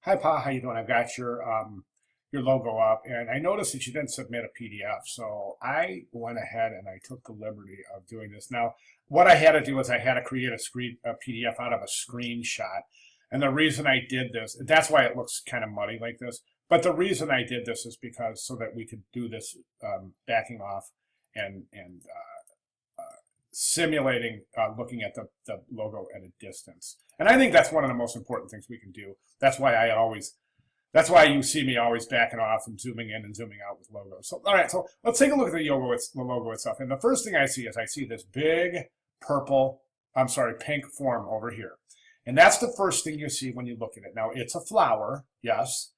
Hi, Pa. How you doing? I've got your logo up, and I noticed that you didn't submit a PDF. So I went ahead and I took the liberty of doing this. Now, what I had to do is I had to create a PDF out of a screenshot. And the reason I did this, that's why it looks kind of muddy like this. But the reason I did this is because so that we could do this backing off and simulating looking at the logo at a distance. And I think that's one of the most important things we can do. That's why you see me always backing off and zooming in and zooming out with logos. So, all right, so let's take a look at the logo itself. And the first thing I see is I see this big pink form over here. And that's the first thing you see when you look at it. Now, it's a flower, yes.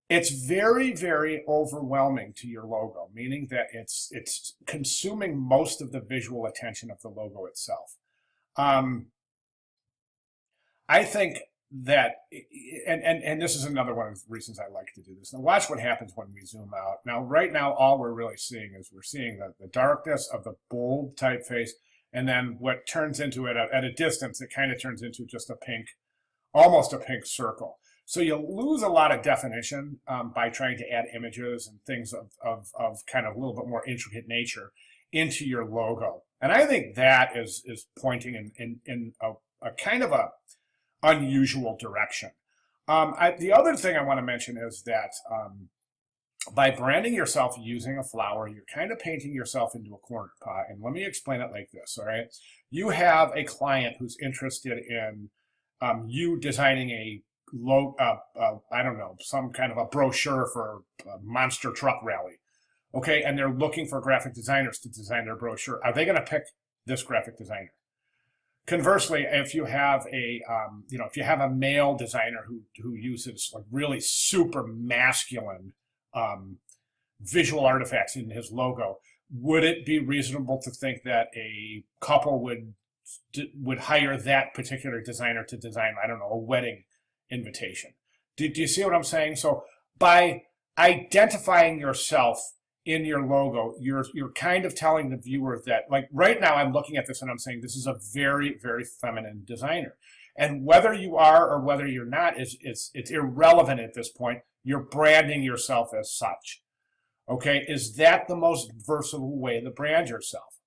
It's very, very overwhelming to your logo, meaning that it's consuming most of the visual attention of the logo itself. I think that, and this is another one of the reasons I like to do this. Now watch what happens when we zoom out. Now, right now, all we're really seeing is we're seeing the darkness of the bold typeface, and then what turns into it at a distance, it kind of turns into just almost a pink circle. So you lose a lot of definition by trying to add images and things of kind of a little bit more intricate nature into your logo. And I think that is pointing in a kind of a unusual direction. The other thing I want to mention is that by branding yourself using a flower, you're kind of painting yourself into a corner, Pa. And let me explain it like this, all right? You have a client who's interested in you designing I don't know, some kind of a brochure for a monster truck rally, okay? And they're looking for graphic designers to design their brochure. Are they going to pick this graphic designer? Conversely, if you have a male designer who uses like really super masculine visual artifacts in his logo, would it be reasonable to think that a couple would hire that particular designer to design, I don't know, a wedding invitation? Do you see what I'm saying? So by identifying yourself in your logo, you're kind of telling the viewer that, like right now I'm looking at this and I'm saying this is a very, very feminine designer. And whether you are or whether you're not it's irrelevant at this point. You're branding yourself as such. Okay, is that the most versatile way to brand yourself?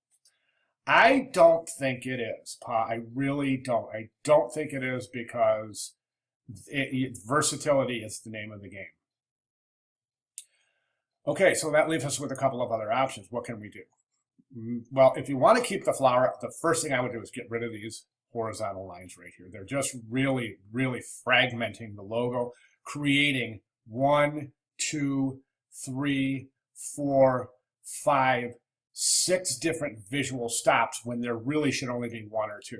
I don't think it is, Pa. I really don't. I don't think it is because versatility is the name of the game. Okay, so that leaves us with a couple of other options. What can we do? Well, if you want to keep the flower, the first thing I would do is get rid of these horizontal lines right here. They're just really, really fragmenting the logo, creating 1, 2, 3, 4, 5, 6 different visual stops when there really should only be 1 or 2.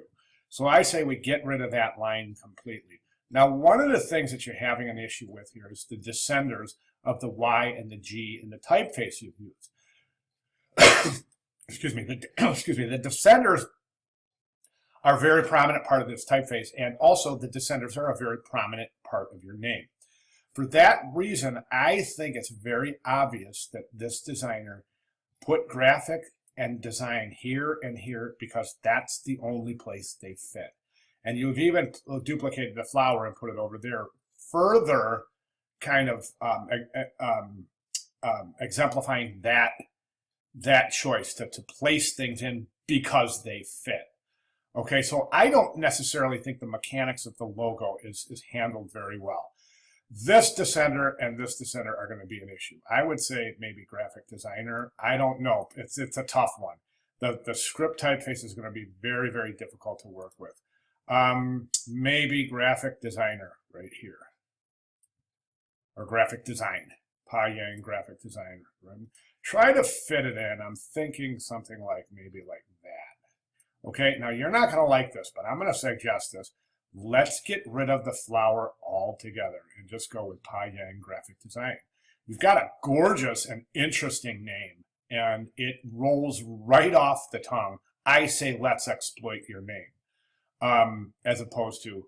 So I say we get rid of that line completely. Now, one of the things that you're having an issue with here is the descenders of the Y and the G in the typeface you've used. Excuse me. The descenders are a very prominent part of this typeface, and also the descenders are a very prominent part of your name. For that reason, I think it's very obvious that this designer put graphic and design here and here because that's the only place they fit. And you've even duplicated the flower and put it over there, further kind of exemplifying that choice to place things in because they fit. Okay, so I don't necessarily think the mechanics of the logo is handled very well. This descender and this descender are going to be an issue. I would say maybe graphic designer. I don't know. It's a tough one. The script typeface is going to be very, very difficult to work with. Maybe graphic designer right here. Or graphic design. Pa Yang graphic designer. Right? Try to fit it in. I'm thinking something like maybe like that. Okay, now you're not going to like this, but I'm going to suggest this. Let's get rid of the flower altogether and just go with Pa Yang graphic design. You've got a gorgeous and interesting name, and it rolls right off the tongue. I say let's exploit your name, as opposed to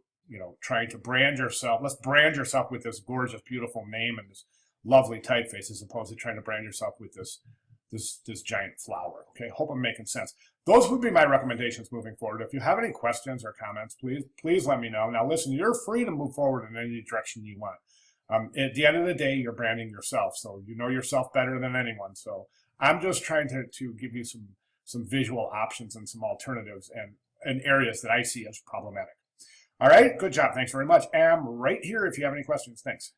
trying to brand yourself. Let's brand yourself with this gorgeous, beautiful name and this lovely typeface, as opposed to trying to brand yourself with this giant flower. Okay, hope I'm making sense. those would be my recommendations moving forward. If you have any questions or comments, please let me know. Now, listen, you're free to move forward in any direction you want. At the end of the day, you're branding yourself, so you know yourself better than anyone. So I'm just trying to give you some visual options and some alternatives and areas that I see as problematic. All right, good job. Thanks very much. I'm right here if you have any questions. Thanks.